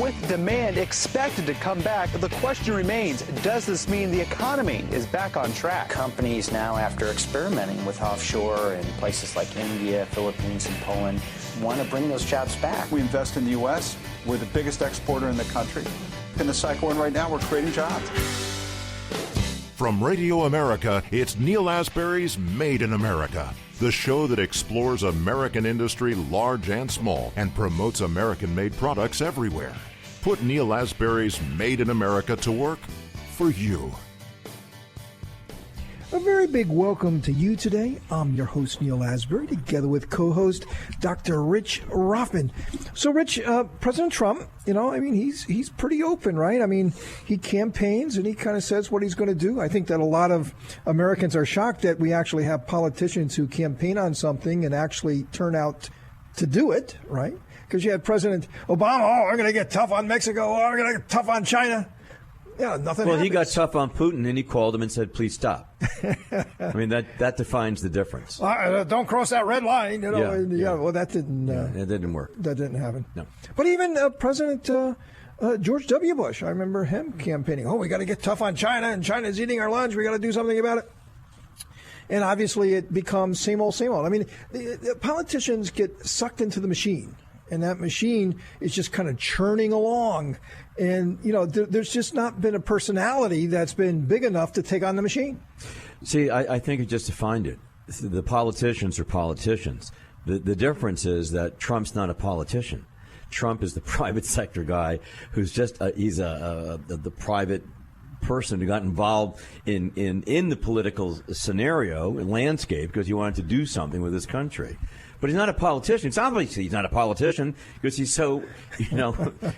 with demand expected to come back, the question remains, does this mean the economy is back on track? Companies now, after experimenting with offshore in places like India, Philippines, and Poland, want to bring those jobs back. We invest in the U.S. We're the biggest exporter in the country. In the cycle we're in right now, we're creating jobs. From Radio America, it's Neal Asbury's Made in America, the show that explores American industry, large and small, and promotes American-made products everywhere. Put Neal Asbury's Made in America to work for you. A very big welcome to you today. I'm your host, Neal Asbury, together with co-host Dr. Rich Rothman. So, Rich, President Trump, he's pretty open, right? I mean, he campaigns and he kind of says what he's going to do. I think that a lot of Americans are shocked that we actually have politicians who campaign on something and actually turn out to do it, right? Because you had President Obama, we're going to get tough on Mexico, we're going to get tough on China. Yeah, nothing Well, happens. he got tough on Putin, and he called him and said, please stop. I mean, that defines the difference. Don't cross that red line. Well, that didn't... it didn't work. That didn't happen. No. But even President George W. Bush, I remember him campaigning. We got to get tough on China, and China's eating our lunch. We got to do something about it. And obviously, it becomes same old, same old. I mean, the politicians get sucked into the machine. And that machine is just kind of churning along. And, there's just not been a personality that's been big enough to take on the machine. See, I think it just defined it. The politicians are politicians. The difference is that Trump's not a politician. Trump is the private sector guy who's just he's the private person who got involved in the political scenario and landscape because he wanted to do something with his country. But he's not a politician. It's obviously he's not a politician because he's so,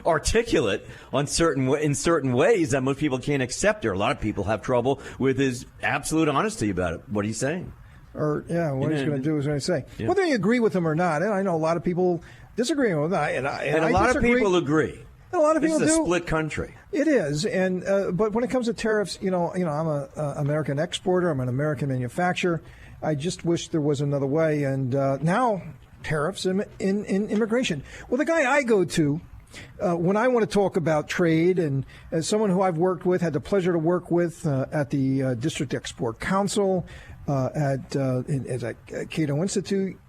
articulate in certain ways that most people can't accept. Or a lot of people have trouble with his absolute honesty about it, what he's saying. Or, what he's going to do is what I say. Yeah. Whether you agree with him or not, and I know a lot of people disagree with him, and a lot of people agree. And a lot of people do. This is a split country. It is, and but when it comes to tariffs, I'm an American exporter. I'm an American manufacturer. I just wish there was another way. And now tariffs in immigration. Well, the guy I go to when I want to talk about trade, and as someone who I've worked with, had the pleasure to work with at the District Export Council, at Cato Institute.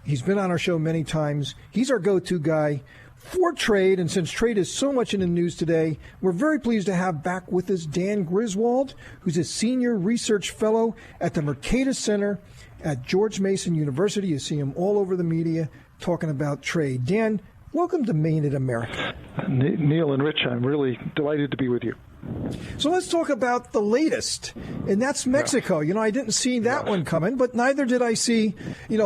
He's been on our show many times. He's our go-to guy for trade, and since trade is so much in the news today, we're very pleased to have back with us Dan Griswold, who's a senior research fellow at the Mercatus Center at George Mason University. You see him all over the media talking about trade. Dan, welcome to Made in America. Neal and Rich, I'm really delighted to be with you. So let's talk about the latest, and that's Mexico. I didn't see that one coming, but neither did I see,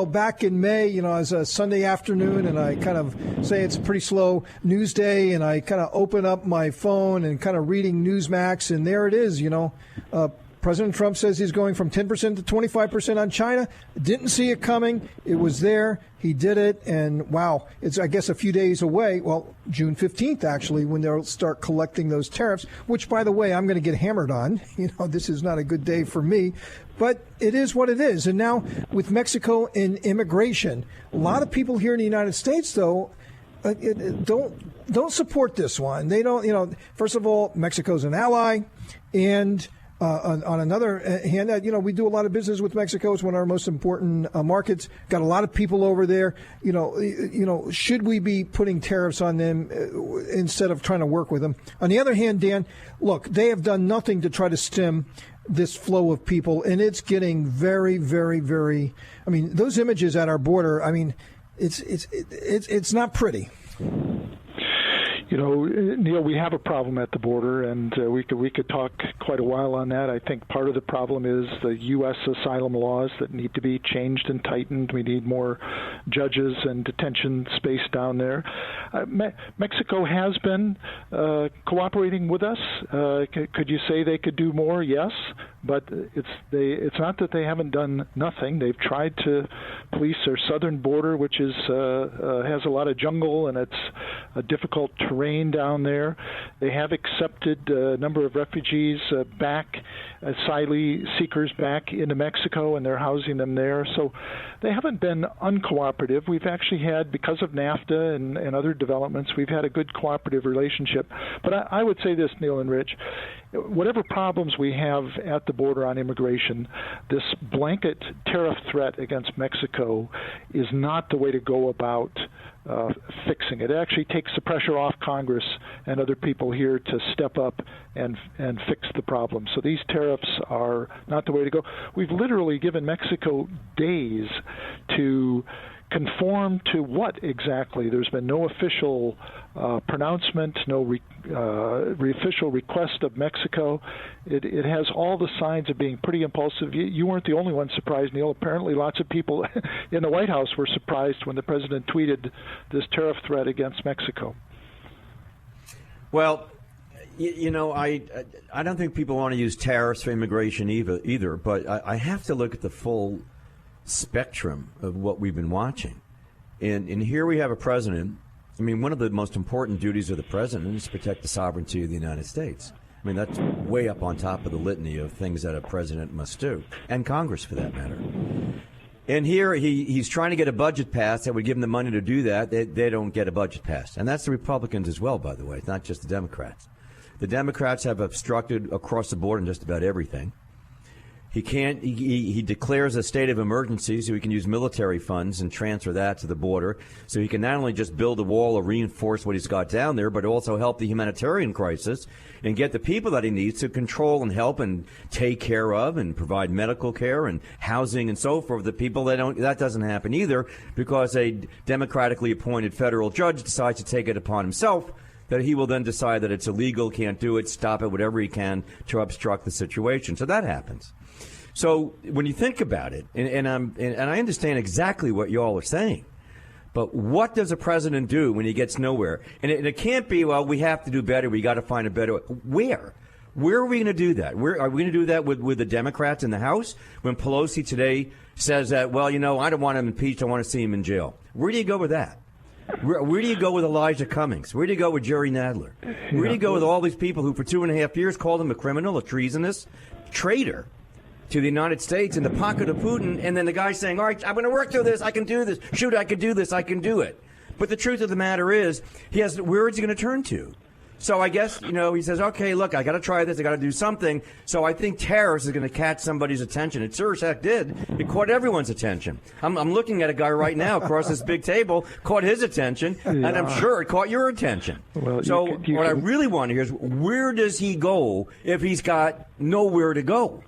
back in May, as a Sunday afternoon, and I kind of say it's a pretty slow news day, and I kind of open up my phone and kind of reading Newsmax, and there it is, President Trump says he's going from 10% to 25% on China. Didn't see it coming. It was there. He did it. And wow, it's, I guess, a few days away. Well, June 15th, actually, when they'll start collecting those tariffs, which, by the way, I'm going to get hammered on. This is not a good day for me. But it is what it is. And now with Mexico and immigration, a lot of people here in the United States, though, don't support this one. They don't, first of all, Mexico's an ally. And on another hand, we do a lot of business with Mexico. It's one of our most important markets. Got a lot of people over there. Should we be putting tariffs on them instead of trying to work with them? On the other hand, Dan, look, they have done nothing to try to stem this flow of people, and it's getting very, very, very. I mean, those images at our border. I mean, it's not pretty. Neal, we have a problem at the border, and we could talk quite a while on that. I think part of the problem is the U.S. asylum laws that need to be changed and tightened. We need more judges and detention space down there. Mexico has been cooperating with us. Could you say they could do more? Yes. But it's not that they haven't done nothing. They've tried to police their southern border, which is has a lot of jungle and it's a difficult terrain down there. They have accepted a number of refugees back, asylum seekers back into Mexico, and they're housing them there. So they haven't been uncooperative. We've actually had, because of NAFTA and other developments, we've had a good cooperative relationship. But I would say this, Neal and Rich, whatever problems we have at the border on immigration, this blanket tariff threat against Mexico is not the way to go about fixing it. It actually takes the pressure off Congress and other people here to step up and fix the problem. So these tariffs are not the way to go. We've literally given Mexico days to conform to what exactly? There's been no official pronouncement, no official request of Mexico. It has all the signs of being pretty impulsive. You weren't the only one surprised, Neal. Apparently lots of people in the White House were surprised when the president tweeted this tariff threat against Mexico. Well, I don't think people want to use tariffs for immigration either, but I have to look at the full spectrum of what we've been watching. And here we have a president. I mean, one of the most important duties of the president is to protect the sovereignty of the United States. I mean, that's way up on top of the litany of things that a president must do, and Congress for that matter. And here he's trying to get a budget passed that would give him the money to do that. They don't get a budget passed. And that's the Republicans as well, by the way. It's not just the Democrats. The Democrats have obstructed across the board in just about everything. He declares a state of emergency so he can use military funds and transfer that to the border so he can not only just build a wall or reinforce what he's got down there, but also help the humanitarian crisis and get the people that he needs to control and help and take care of and provide medical care and housing and so forth. The people that doesn't happen either because a democratically appointed federal judge decides to take it upon himself that he will then decide that it's illegal, can't do it, stop it, whatever he can to obstruct the situation. So that happens. So when you think about it, and I understand exactly what you all are saying, but what does a president do when he gets nowhere? And it can't be, well, we have to do better, we got to find a better way. Where? Where are we going to do that? Are we going to do that with the Democrats in the House? When Pelosi today says that, well, I don't want him impeached, I want to see him in jail. Where do you go with that? Where do you go with Elijah Cummings? Where do you go with Jerry Nadler? Where do you go with all these people who for 2.5 years called him a criminal, a treasonous traitor to the United States in the pocket of Putin, and then the guy saying, all right, I'm going to work through this, I can do this, shoot, I can do this, I can do it. But the truth of the matter is, where is he going to turn to? So I guess, he says, okay, look, I got to try this, I got to do something. So I think tariffs is going to catch somebody's attention. It sure as heck did. It caught everyone's attention. I'm looking at a guy right now across this big table, caught his attention, and I'm sure it caught your attention. Well, what I really want to hear is, where does he go if he's got nowhere to go?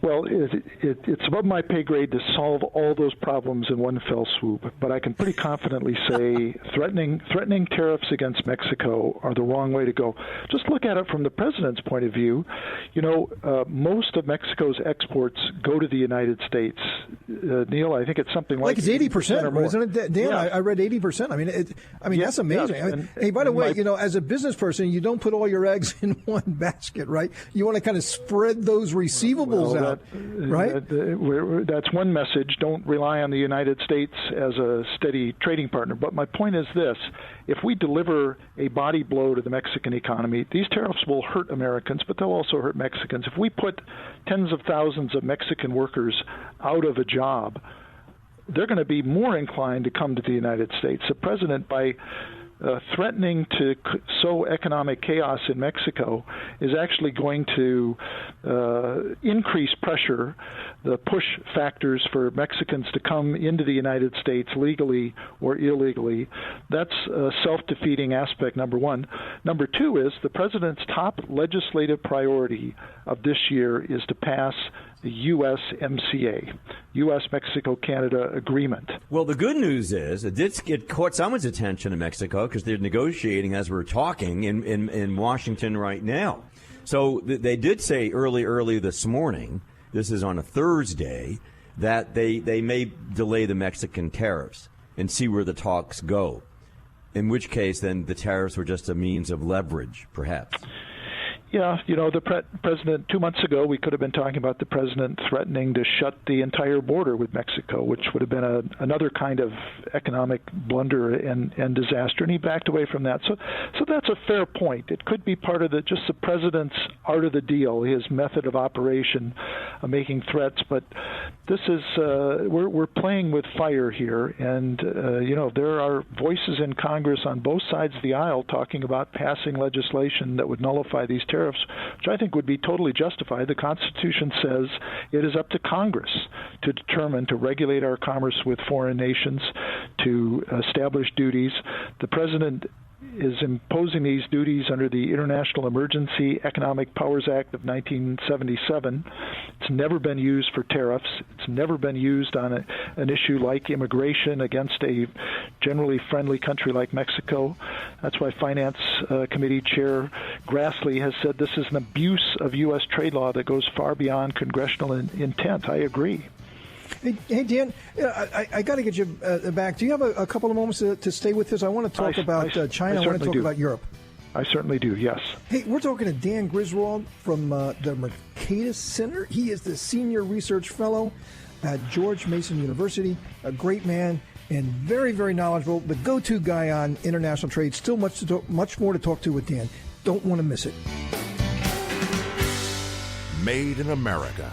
Well, it's above my pay grade to solve all those problems in one fell swoop, but I can pretty confidently say threatening tariffs against Mexico are the wrong way to go. Just look at it from the president's point of view. Most of Mexico's exports go to the United States. Neal, I think it's something like it's 80% or more, isn't it? Dan, yeah. I read 80%. That's amazing. Yes. Hey, by the way, as a business person, you don't put all your eggs in one basket, right? You want to kind of spread those receivables out. Right? That's one message. Don't rely on the United States as a steady trading partner. But my point is this. If we deliver a body blow to the Mexican economy, these tariffs will hurt Americans, but they'll also hurt Mexicans. If we put tens of thousands of Mexican workers out of a job, they're going to be more inclined to come to the United States. The president, by threatening to sow economic chaos in Mexico, is actually going to increase pressure, the push factors for Mexicans to come into the United States legally or illegally. That's a self-defeating aspect, number one. Number two is the president's top legislative priority of this year is to pass the USMCA, U.S.-Mexico-Canada Agreement. Well, the good news is it caught someone's attention in Mexico because they're negotiating as we're talking in Washington right now. So they did say early this morning, this is on a Thursday, that they may delay the Mexican tariffs and see where the talks go, in which case then the tariffs were just a means of leverage, perhaps. Yeah, the president, 2 months ago, we could have been talking about the president threatening to shut the entire border with Mexico, which would have been another kind of economic blunder and disaster, and he backed away from that. So that's a fair point. It could be part of the president's art of the deal, his method of operation, making threats. But this is we're playing with fire here, and there are voices in Congress on both sides of the aisle talking about passing legislation that would nullify these tariffs, which I think would be totally justified. The Constitution says it is up to Congress to determine, to regulate our commerce with foreign nations, to establish duties. The president is imposing these duties under the International Emergency Economic Powers Act of 1977. It's never been used for tariffs. It's never been used on an issue like immigration against a generally friendly country like Mexico. That's why Finance Committee Chair Grassley has said this is an abuse of U.S. trade law that goes far beyond congressional intent. I agree. Hey, Dan, I got to get you back. Do you have a couple of moments to stay with us? I want to talk about China. I want to talk about Europe. I certainly do, yes. Hey, we're talking to Dan Griswold from the Mercatus Center. He is the Senior Research Fellow at George Mason University, a great man and very, very knowledgeable, the go-to guy on international trade. Still much more to talk to with Dan. Don't want to miss it. Made in America.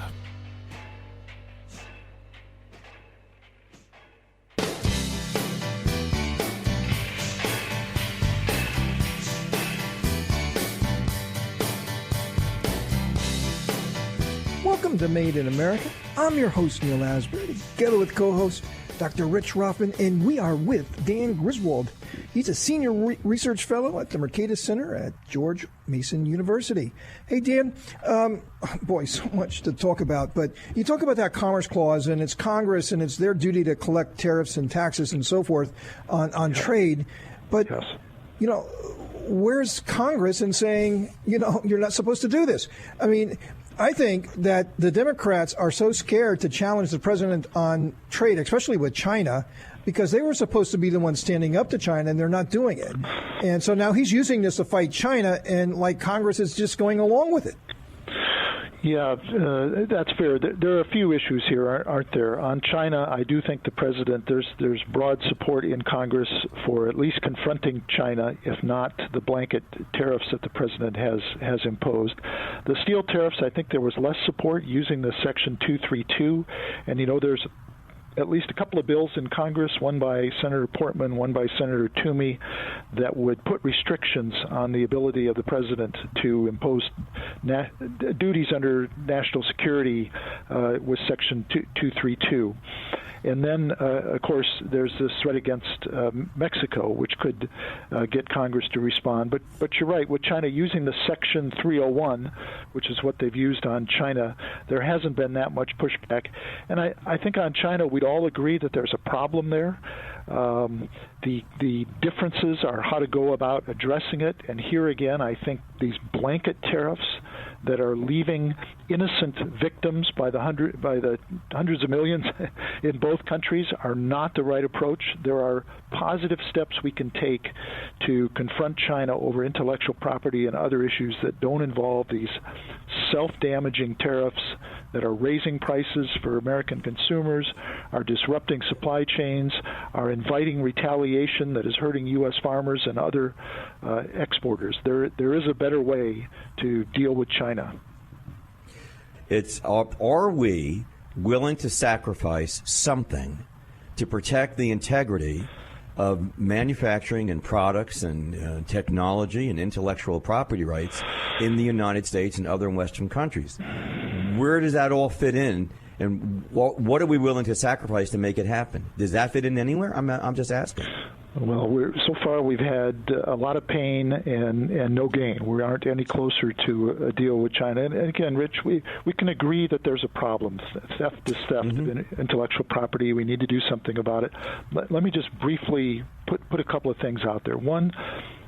Welcome to Made in America. I'm your host, Neal Asbury, together with co-host Dr. Rich Rothman, and we are with Dan Griswold. He's a senior research fellow at the Mercatus Center at George Mason University. Hey, Dan, so much to talk about, but you talk about that Commerce Clause, and it's Congress, and it's their duty to collect tariffs and taxes and so forth on trade. But, where's Congress in saying, you're not supposed to do this? I mean, I think that the Democrats are so scared to challenge the president on trade, especially with China, because they were supposed to be the ones standing up to China, and they're not doing it. And so now he's using this to fight China, and Congress is just going along with it. Yeah, that's fair. There are a few issues here, aren't there? On China, I do think the president, there's broad support in Congress for at least confronting China, if not the blanket tariffs that the president has imposed. The steel tariffs, I think there was less support using the Section 232, and there's at least a couple of bills in Congress, one by Senator Portman, one by Senator Toomey, that would put restrictions on the ability of the president to impose duties under national security with Section 232. And then, of course, there's this threat against Mexico, which could get Congress to respond. But you're right, with China using the Section 301, which is what they've used on China, there hasn't been that much pushback. And I think on China, we'd all agree that there's a problem there. The differences are how to go about addressing it. And here again, I think these blanket tariffs that are leaving innocent victims by the hundreds of millions in both countries are not the right approach. There are positive steps we can take to confront China over intellectual property and other issues that don't involve these self-damaging tariffs that are raising prices for American consumers, are disrupting supply chains, are inviting retaliation that is hurting U.S. farmers and other exporters. There is a better way to deal with China. Are we willing to sacrifice something to protect the integrity of manufacturing and products and technology and intellectual property rights in the United States and other Western countries? Where does that all fit in? And what are we willing to sacrifice to make it happen? Does that fit in anywhere? I'm just asking. Well, so far we've had a lot of pain and no gain. We aren't any closer to a deal with China. And again, Rich, we can agree that there's a problem. Theft is theft, intellectual property. We need to do something about it. Let me just briefly put a couple of things out there. One,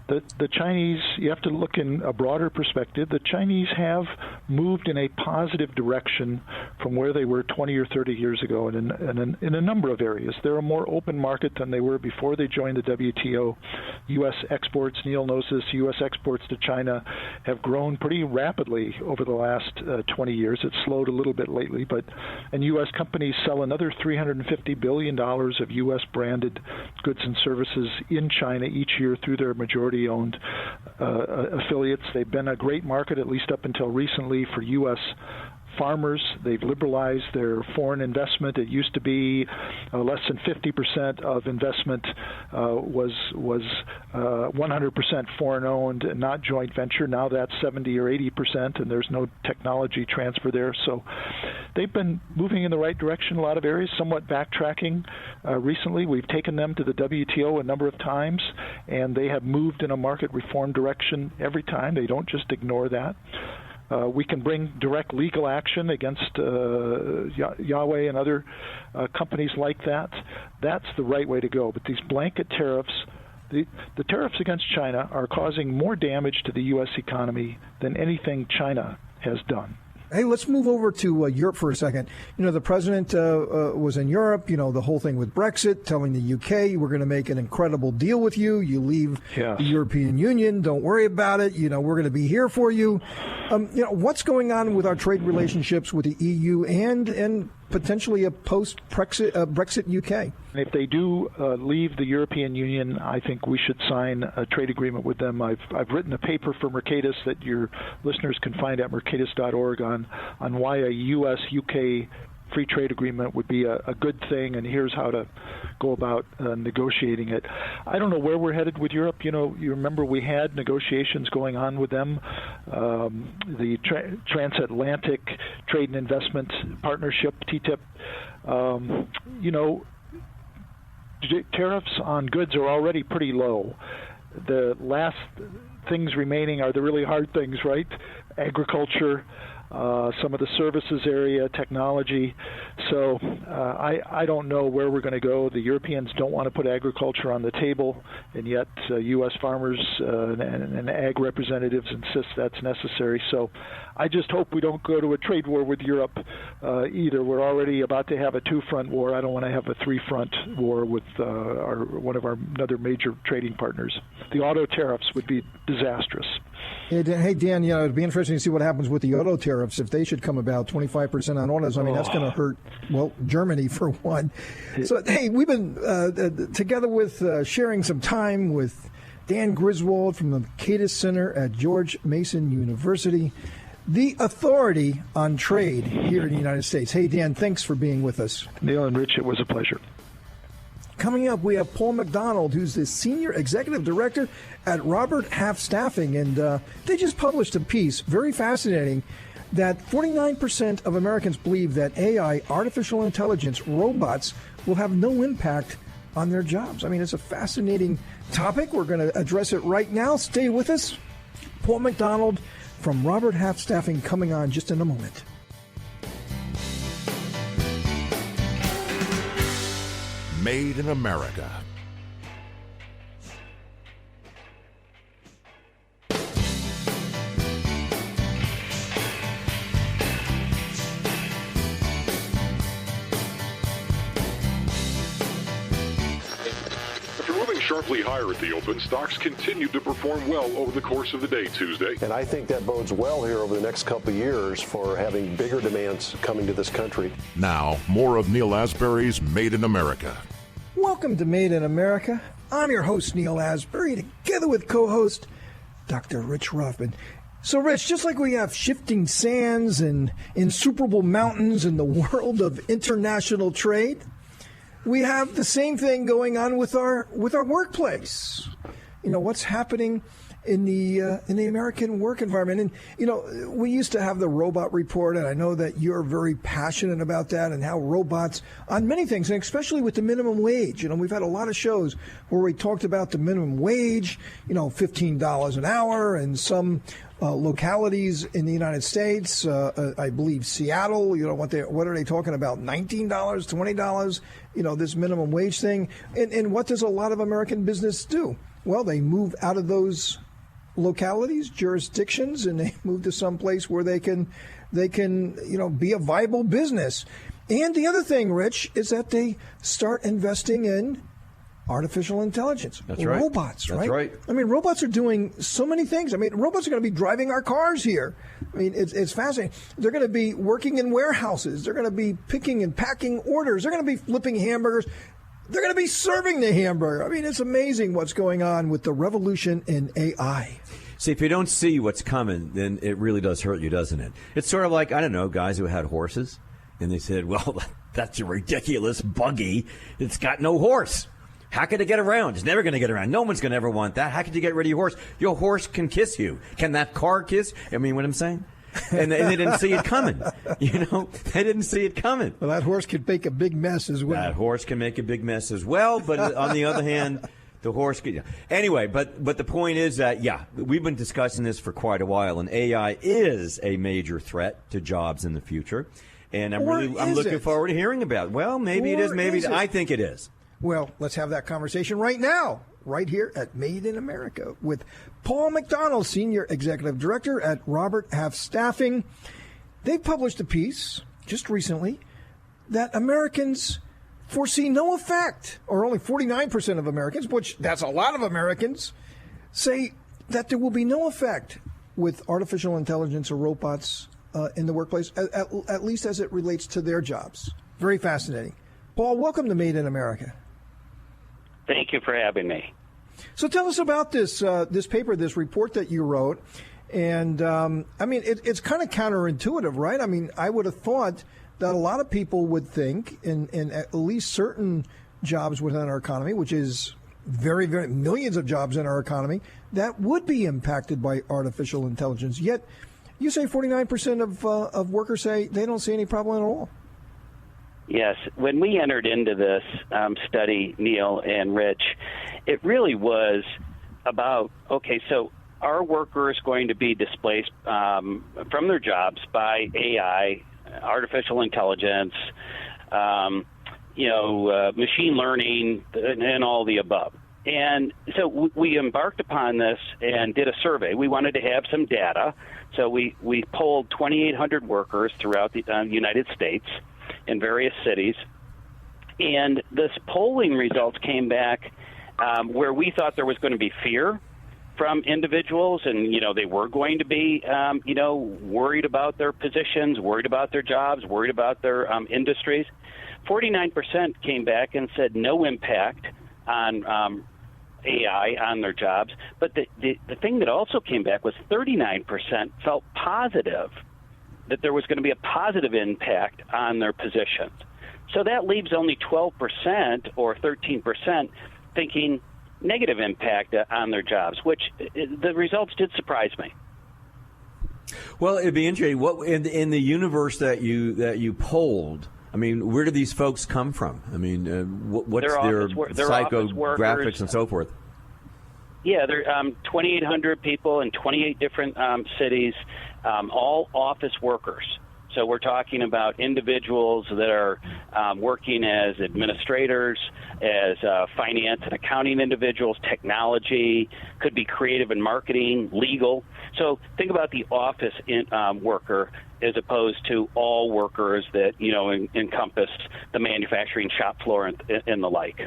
The Chinese, you have to look in a broader perspective. The Chinese have moved in a positive direction from where they were 20 or 30 years ago in a number of areas. They're a more open market than they were before they joined the WTO. U.S. exports, Neal knows this, U.S. exports to China have grown pretty rapidly over the last 20 years. It's slowed a little bit lately, and U.S. companies sell another $350 billion of U.S. branded goods and services in China each year through their majority-owned affiliates. They've been a great market, at least up until recently, for U.S. farmers. They've liberalized their foreign investment. It used to be less than 50% of investment was 100% foreign-owned and not joint venture. Now that's 70 or 80%, and there's no technology transfer there. So they've been moving in the right direction in a lot of areas, somewhat backtracking recently. We've taken them to the WTO a number of times, and they have moved in a market reform direction every time. They don't just ignore that. We can bring direct legal action against Huawei and other companies like that. That's the right way to go. But these blanket tariffs, the tariffs against China are causing more damage to the U.S. economy than anything China has done. Hey, let's move over to Europe for a second. The president was in Europe, the whole thing with Brexit, telling the UK, we're going to make an incredible deal with you. You leave the European Union. Don't worry about it. We're going to be here for you. What's going on with our trade relationships with the EU and potentially a post-Brexit UK? If they do leave the European Union, I think we should sign a trade agreement with them. I've written a paper for Mercatus that your listeners can find at mercatus.org on why a U.S.-UK free trade agreement would be a good thing, and here's how to go about negotiating it. I don't know where we're headed with Europe. You remember we had negotiations going on with them, the Transatlantic Trade and Investment Partnership, TTIP. Tariffs on goods are already pretty low. The last things remaining are the really hard things, right? Agriculture, some of the services area, technology. So I don't know where we're going to go. The Europeans don't want to put agriculture on the table, and yet U.S. farmers and ag representatives insist that's necessary. So I just hope we don't go to a trade war with Europe either. We're already about to have a two-front war. I don't want to have a three-front war with one of our other major trading partners. The auto tariffs would be disastrous. Hey, Dan, it'd be interesting to see what happens with the auto tariffs if they should come about 25% on autos. I mean, that's going to hurt, Germany for one. So, hey, we've been together with sharing some time with Dan Griswold from the Mercatus Center at George Mason University, the authority on trade here in the United States. Hey, Dan, thanks for being with us. Neal and Rich, it was a pleasure. Coming up, we have Paul McDonald, who's the Senior Executive Director at Robert Half Staffing, and they just published a piece, very fascinating, that 49% of Americans believe that AI, artificial intelligence, robots, will have no impact on their jobs. I mean, it's a fascinating topic. We're going to address it right now. Stay with us. Paul McDonald from Robert Half Staffing coming on just in a moment. Made in America. Sharply higher at the open, stocks continued to perform well over the course of the day Tuesday. And I think that bodes well here over the next couple of years for having bigger demands coming to this country. Now, more of Neal Asbury's Made in America. Welcome to Made in America. I'm your host, Neal Asbury, together with co-host Dr. Rich Ruffman. So, Rich, just like we have shifting sands and insuperable mountains in the world of international trade, we have the same thing going on with our workplace. What's happening in the American work environment. And we used to have the robot report, and I know that you're very passionate about that and how robots on many things, and especially with the minimum wage. We've had a lot of shows where we talked about the minimum wage, $15 an hour, and some localities in the United States, I believe Seattle, what are they talking about? $19, $20, this minimum wage thing. And what does a lot of American business do? well, they move out of those localities, jurisdictions, and they move to some place where they can be a viable business. And the other thing, Rich, is that they start investing in artificial intelligence. That's right. Robots, right? That's right. I mean, robots are doing so many things. I mean, robots are going to be driving our cars here. I mean, it's fascinating. They're going to be working in warehouses. They're going to be picking and packing orders. They're going to be flipping hamburgers. They're going to be serving the hamburger. I mean, it's amazing what's going on with the revolution in AI. See, if you don't see what's coming, then it really does hurt you, doesn't it? It's sort of like, I don't know, guys who had horses, and they said, well, that's a ridiculous buggy. It's got no horse. How could it get around? It's never going to get around. No one's going to ever want that. How could you get rid of your horse? Your horse can kiss you. Can that car kiss? I mean, what I'm saying? And they didn't see it coming. You know, they didn't see it coming. Well, that horse could make a big mess as well. That horse can make a big mess as well. But on the other hand, the horse could. Anyway, but the point is that, yeah, we've been discussing this for quite a while, and AI is a major threat to jobs in the future. And I'm looking forward to hearing about it. Well, maybe it is. Maybe I think it is. Well, let's have that conversation right now, right here at Made in America with Paul McDonald, Senior Executive Director at Robert Half Staffing. They published a piece just recently that Americans foresee no effect, or only 49% of Americans, which that's a lot of Americans, say that there will be no effect with artificial intelligence or robots in the workplace, at least as it relates to their jobs. Very fascinating. Paul, welcome to Made in America. Thank you for having me. So tell us about this paper, this report that you wrote. And, I mean, it's kind of counterintuitive, right? I mean, I would have thought that a lot of people would think in at least certain jobs within our economy, which is very, very millions of jobs in our economy, that would be impacted by artificial intelligence. Yet you say 49% of workers say they don't see any problem at all. Yes. When we entered into this study, Neal and Rich, it really was about, okay, so are workers going to be displaced from their jobs by AI, artificial intelligence, machine learning, and all the above? And so we embarked upon this and did a survey. We wanted to have some data. So we polled 2,800 workers throughout the United States in various cities. And this polling results came back where we thought there was going to be fear from individuals, and, they were going to be, worried about their positions, worried about their jobs, worried about their industries. 49% came back and said no impact on AI on their jobs. But the thing that also came back was 39% felt positive that there was going to be a positive impact on their positions. So that leaves only 12% or 13% thinking negative impact on their jobs, which the results did surprise me. Well, it'd be interesting. What in the universe that you polled? I mean, where do these folks come from? I mean, what's their psychographics and so forth? Yeah, there are 2,800 people in 28 different cities, all office workers. So we're talking about individuals that are working as administrators, as finance and accounting individuals, technology, could be creative and marketing, legal. So think about the office worker as opposed to all workers that, encompass the manufacturing shop floor and the like.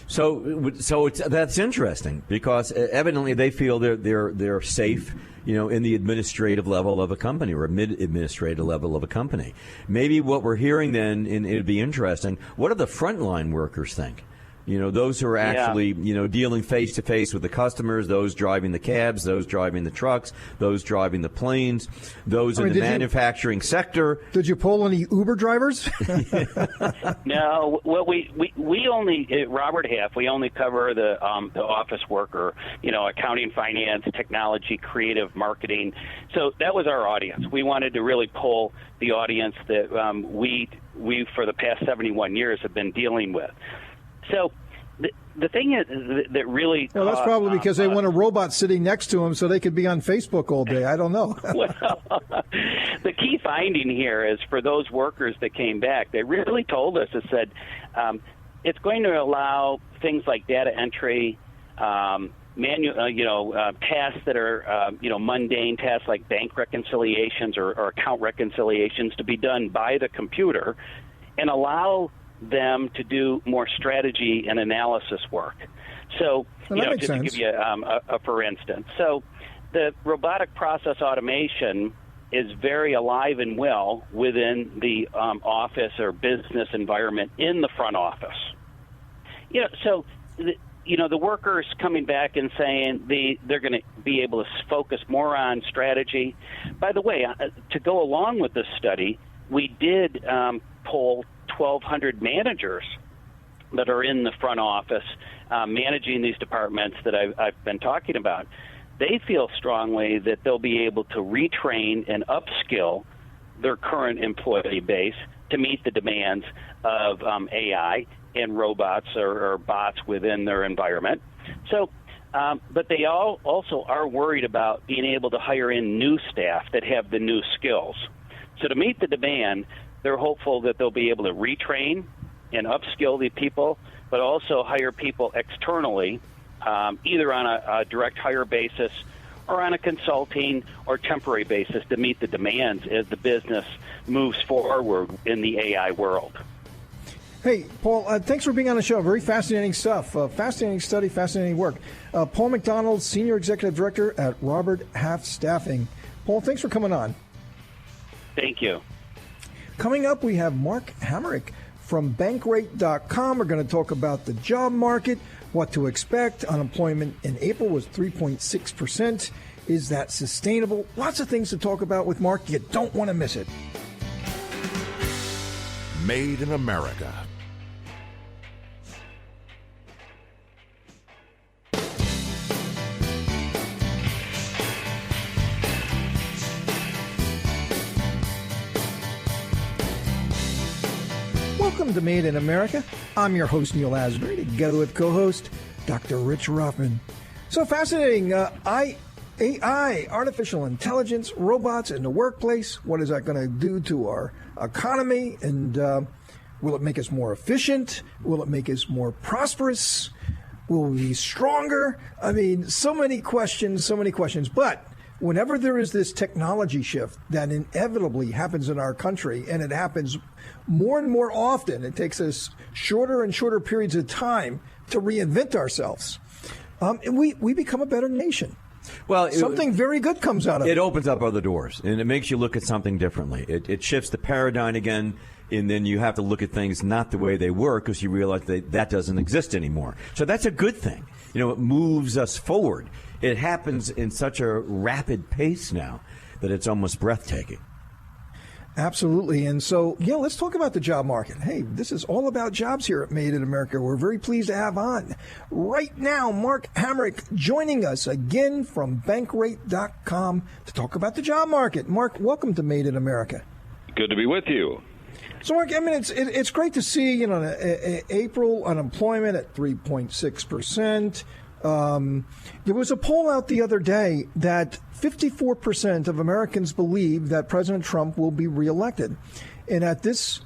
So that's interesting because evidently they feel they're safe, in the administrative level of a company or mid-administrative level of a company. Maybe what we're hearing then, and it'd be interesting, what do the frontline workers think? Those who are actually, dealing face-to-face with the customers, those driving the cabs, those driving the trucks, those driving the planes, those in the manufacturing sector. Did you poll any Uber drivers? No. Well, we only, at Robert Half, we only cover the office worker, accounting, finance, technology, creative, marketing. So that was our audience. We wanted to really poll the audience that we for the past 71 years have been dealing with. So the thing is that really... Well, that's probably because they want a robot sitting next to them so they could be on Facebook all day. I don't know. Well, the key finding here is for those workers that came back, they really told us, it said, it's going to allow things like data entry, tasks that are, mundane tasks like bank reconciliations or account reconciliations to be done by the computer, and allow them to do more strategy and analysis work. So, just to give you a for instance. So the robotic process automation is very alive and well within the office or business environment in the front office. The workers coming back and saying they're going to be able to focus more on strategy. By the way, to go along with this study, we did poll 1,200 managers that are in the front office managing these departments that I've been talking about. They feel strongly that they'll be able to retrain and upskill their current employee base to meet the demands of AI and robots or bots within their environment. So, but they also are worried about being able to hire in new staff that have the new skills. So to meet the demand, they're hopeful that they'll be able to retrain and upskill the people, but also hire people externally, either on a direct hire basis or on a consulting or temporary basis to meet the demands as the business moves forward in the AI world. Hey, Paul, thanks for being on the show. Very fascinating stuff. Fascinating study, fascinating work. Paul McDonald, Senior Executive Director at Robert Half Staffing. Paul, thanks for coming on. Thank you. Coming up, we have Mark Hamrick from Bankrate.com. We're going to talk about the job market, what to expect. Unemployment in April was 3.6%. Is that sustainable? Lots of things to talk about with Mark. You don't want to miss it. Made in America. Welcome to Made in America. I'm your host, Neal Asbury, together with co-host Dr. Rich Ruffman. So fascinating. AI, artificial intelligence, robots in the workplace. What is that going to do to our economy? And will it make us more efficient? Will it make us more prosperous? Will we be stronger? I mean, so many questions. But whenever there is this technology shift that inevitably happens in our country, and it happens more and more often, it takes us shorter and shorter periods of time to reinvent ourselves, and we become a better nation. Well, something very good comes out of it. It opens up other doors, and it makes you look at something differently. It shifts the paradigm again, and then you have to look at things not the way they were because you realize that doesn't exist anymore. So that's a good thing. It moves us forward. It happens in such a rapid pace now that it's almost breathtaking. Absolutely. And so, let's talk about the job market. Hey, this is all about jobs here at Made in America. We're very pleased to have on right now Mark Hamrick joining us again from Bankrate.com to talk about the job market. Mark, welcome to Made in America. Good to be with you. So, Mark, I mean, it's great to see, April unemployment at 3.6%. There was a poll out the other day that 54% of Americans believe that President Trump will be reelected. And at this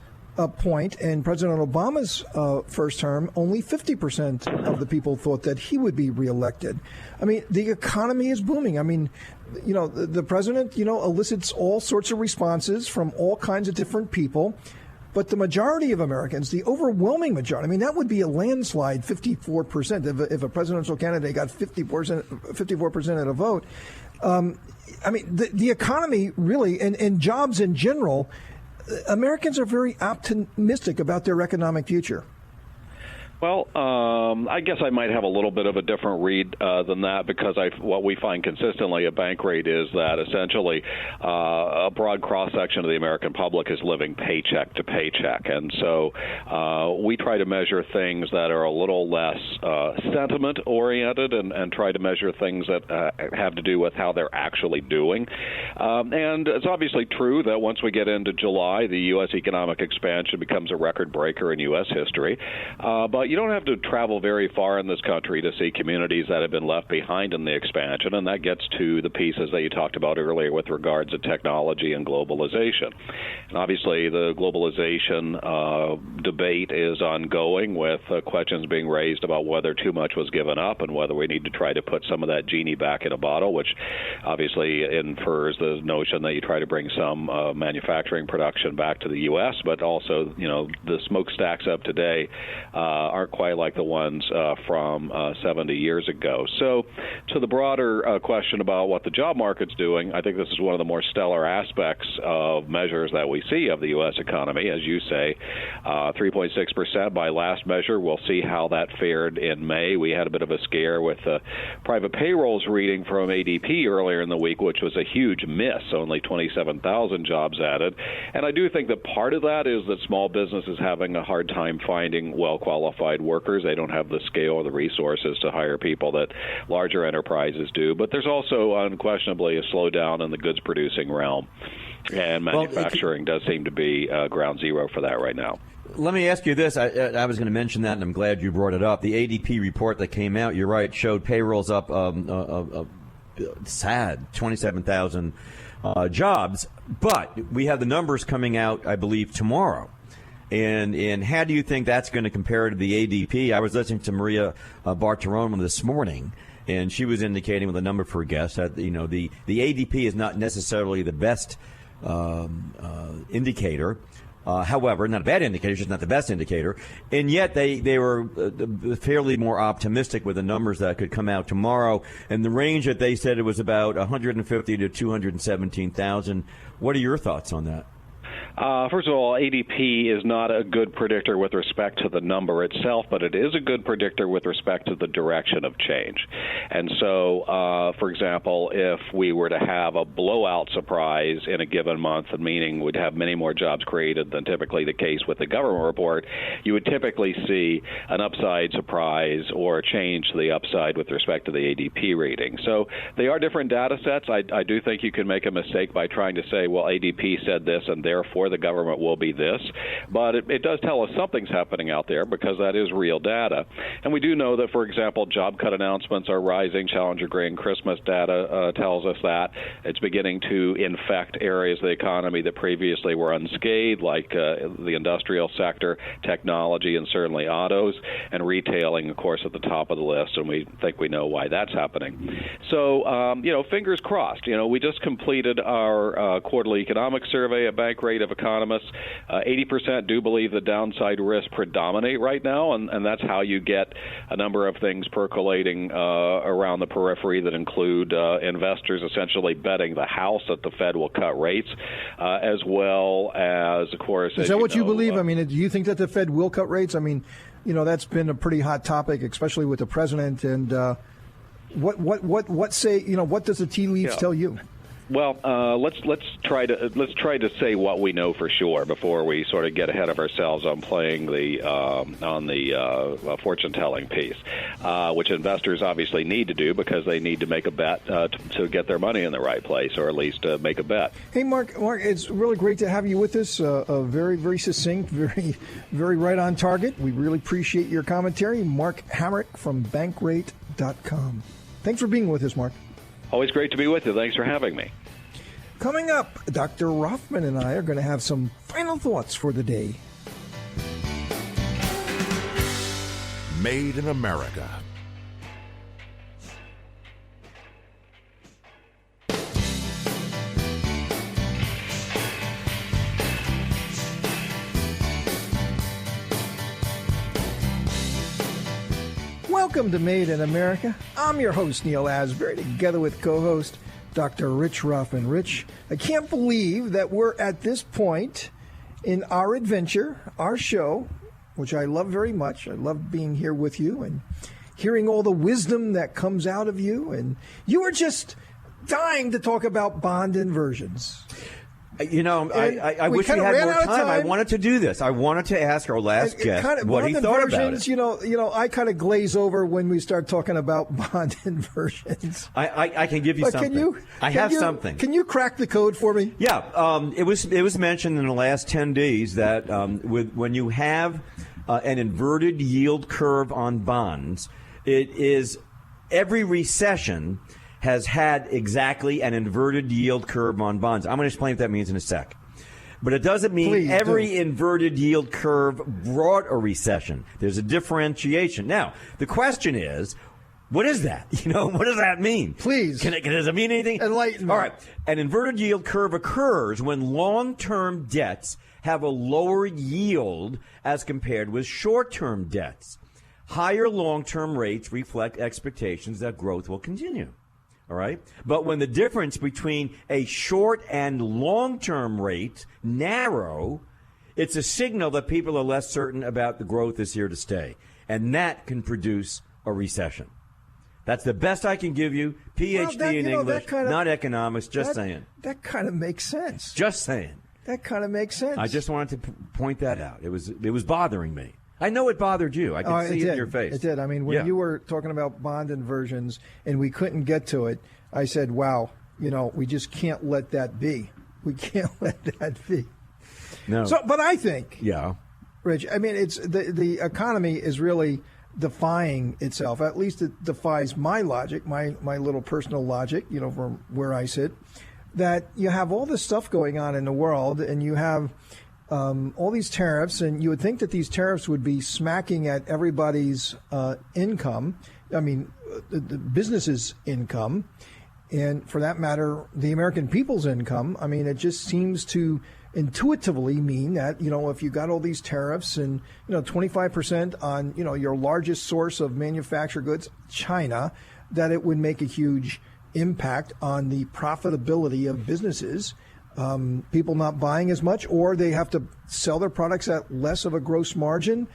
point in President Obama's first term, only 50% of the people thought that he would be reelected. I mean, the economy is booming. I mean, the president, elicits all sorts of responses from all kinds of different people. But the majority of Americans, the overwhelming majority, I mean, that would be a landslide, 54%. If a presidential candidate got 54% of the vote. I mean, the economy really, and jobs in general, Americans are very optimistic about their economic future. Well, I guess I might have a little bit of a different read than that because what we find consistently at Bankrate is that essentially a broad cross-section of the American public is living paycheck to paycheck. And so we try to measure things that are a little less sentiment-oriented and try to measure things that have to do with how they're actually doing. And it's obviously true that once we get into July, the U.S. economic expansion becomes a record breaker in U.S. history. But you don't have to travel very far in this country to see communities that have been left behind in the expansion, and that gets to the pieces that you talked about earlier with regards to technology and globalization. And obviously, the globalization debate is ongoing, with questions being raised about whether too much was given up and whether we need to try to put some of that genie back in a bottle, which obviously infers the notion that you try to bring some manufacturing production back to the U.S., but also, the smokestacks of today aren't quite like the ones from 70 years ago. So to the broader question about what the job market's doing, I think this is one of the more stellar aspects of measures that we see of the U.S. economy. As you say, 3.6% by last measure. We'll see how that fared in May. We had a bit of a scare with private payrolls reading from ADP earlier in the week, which was a huge miss, only 27,000 jobs added. And I do think that part of that is that small business is having a hard time finding well-qualified workers. They don't have the scale or the resources to hire people that larger enterprises do. But there's also unquestionably a slowdown in the goods-producing realm. And manufacturing does seem to be ground zero for that right now. Let me ask you this. I was going to mention that, and I'm glad you brought it up. The ADP report that came out, you're right, showed payrolls up sad 27,000 jobs. But we have the numbers coming out, I believe, tomorrow. And how do you think that's going to compare to the ADP? I was listening to Maria Bartiromo this morning, and she was indicating with a number for guests that the ADP is not necessarily the best indicator. However, not a bad indicator, just not the best indicator. And yet they were fairly more optimistic with the numbers that could come out tomorrow. And the range that they said it was about 150 to 217,000. What are your thoughts on that? First of all, ADP is not a good predictor with respect to the number itself, but it is a good predictor with respect to the direction of change. And so, for example, if we were to have a blowout surprise in a given month, meaning we'd have many more jobs created than typically the case with the government report, you would typically see an upside surprise or a change to the upside with respect to the ADP rating. So they are different data sets. I do think you can make a mistake by trying to say, well, ADP said this and therefore the government will be this, but it does tell us something's happening out there because that is real data. And we do know that, for example, job cut announcements are rising. Challenger Grain Christmas data tells us that. It's beginning to infect areas of the economy that previously were unscathed, like the industrial sector, technology, and certainly autos, and retailing, of course, at the top of the list, and we think we know why that's happening. So, fingers crossed. We just completed our quarterly economic survey at Bankrate of economists. 80% do believe the downside risks predominate right now, and that's how you get a number of things percolating around the periphery that include investors essentially betting the house that the Fed will cut rates, as well as, of course... Is that what you believe? I mean, do you think that the Fed will cut rates? I mean, that's been a pretty hot topic, especially with the president. And what does the tea leaves tell you? Well, let's try to say what we know for sure before we sort of get ahead of ourselves on playing the fortune telling piece, which investors obviously need to do because they need to make a bet to get their money in the right place, or at least make a bet. Hey, Mark, it's really great to have you with us. Very, very succinct, very, very right on target. We really appreciate your commentary. Mark Hamrick from Bankrate.com. Thanks for being with us, Mark. Always great to be with you. Thanks for having me. Coming up, Dr. Rothman and I are going to have some final thoughts for the day. Made in America. Welcome to Made in America. I'm your host, Neal Asbury, together with co-host Dr. Rich Rothman. Rich, I can't believe that we're at this point in our adventure, our show, which I love very much. I love being here with you and hearing all the wisdom that comes out of you. And you were just dying to talk about bond inversions. I wish we had more time. I wanted to do this. I wanted to ask our last guest what he thought about it. I kind of glaze over when we start talking about bond inversions. I can give you something. I have something. Can you crack the code for me? Yeah. It was mentioned in the last 10 days that when you have an inverted yield curve on bonds. It is every recession has had exactly an inverted yield curve on bonds. I'm going to explain what that means in a sec. But it doesn't mean every inverted yield curve brought a recession. There's a differentiation. Now, the question is, what is that? What does that mean? Please. Does it mean anything? Enlighten me. All right. An inverted yield curve occurs when long-term debts have a lower yield as compared with short-term debts. Higher long-term rates reflect expectations that growth will continue. All right. But when the difference between a short and long-term rate narrow, it's a signal that people are less certain about the growth is here to stay. And that can produce a recession. That's the best I can give you. Ph.D. in English, not economics, just saying. That kind of makes sense. Just saying. That kind of makes sense. I just wanted to point that out. It was bothering me. I know it bothered you. I could see it in your face. It did. I mean, when you were talking about bond inversions and we couldn't get to it, I said, wow, we just can't let that be. We can't let that be. No. But I think, Rich, I mean, it's the economy is really defying itself. At least it defies my logic, my little personal logic, from where I sit, that you have all this stuff going on in the world and you have all these tariffs, and you would think that these tariffs would be smacking at everybody's income. I mean, the business's income, and for that matter, the American people's income. I mean, it just seems to intuitively mean that, if you got all these tariffs and, 25% on, your largest source of manufactured goods, China, that it would make a huge impact on the profitability of businesses. People not buying as much, or they have to sell their products at less of a gross margin.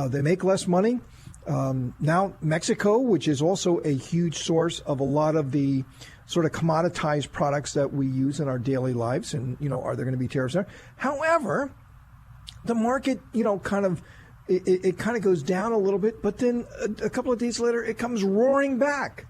They make less money. Now, Mexico, which is also a huge source of a lot of the sort of commoditized products that we use in our daily lives, and, are there going to be tariffs there? However, the market, kind of goes down a little bit, but then a couple of days later, it comes roaring back.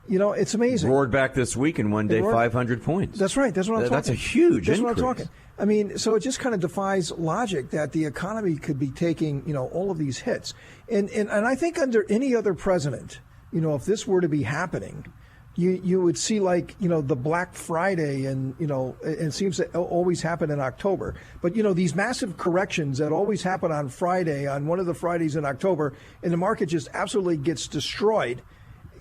It's amazing. Roared back this week in one day, 500 points. That's right. That's what I'm talking. That's a huge increase. That's what I'm talking. I mean, so it just kind of defies logic that the economy could be taking, all of these hits. And I think under any other president, if this were to be happening, you would see the Black Friday and, it seems to always happen in October. But, these massive corrections that always happen on Friday, on one of the Fridays in October, and the market just absolutely gets destroyed.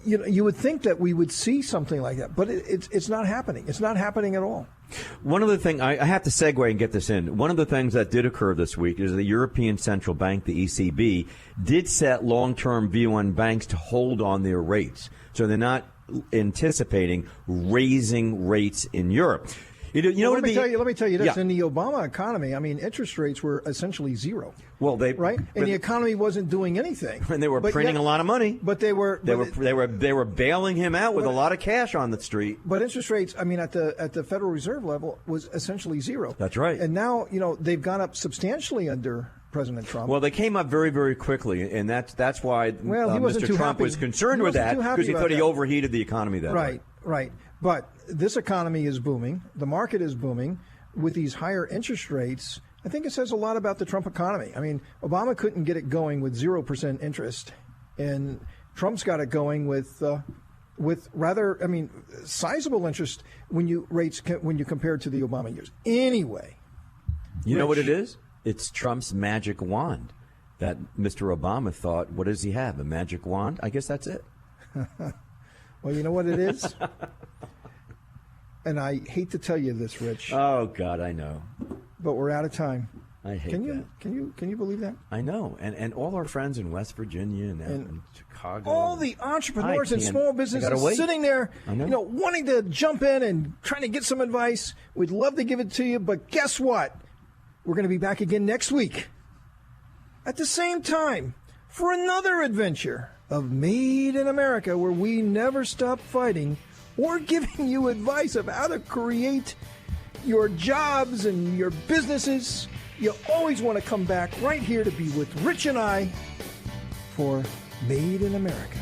You would think that we would see something like that, but it's not happening. It's not happening at all. One of the things, I have to segue and get this in. One of the things that did occur this week is the European Central Bank, the ECB, did set long-term view on banks to hold on their rates. So they're not anticipating raising rates in Europe. Let me tell you this. In the Obama economy, I mean, interest rates were essentially zero. Well, and the economy wasn't doing anything. And they were printing a lot of money. But they were bailing him out with a lot of cash on the street. But interest rates, I mean, at the Federal Reserve level, was essentially zero. That's right. And now, they've gone up substantially under President Trump. Well, they came up very, very quickly, and that's why Mr. Trump was concerned with that, because he thought he overheated the economy that way. Right. But this economy is booming. The market is booming. With these higher interest rates, I think it says a lot about the Trump economy. I mean, Obama couldn't get it going with 0% interest, and Trump's got it going with rather, sizable interest when you compare it to the Obama years. Anyway, you know what it is? It's Trump's magic wand that Mr. Obama thought, what does he have, a magic wand? I guess that's it. Well, you know what it is? And I hate to tell you this, Rich. Oh, God, I know. But we're out of time. I hate that. Can you believe that? I know. And all our friends in West Virginia and Chicago. All the entrepreneurs and small businesses sitting there, wanting to jump in and trying to get some advice. We'd love to give it to you, but guess what? We're going to be back again next week at the same time for another adventure of Made in America, where we never stop fighting or giving you advice of how to create your jobs and your businesses. You always want to come back right here to be with Rich and I for Made in America.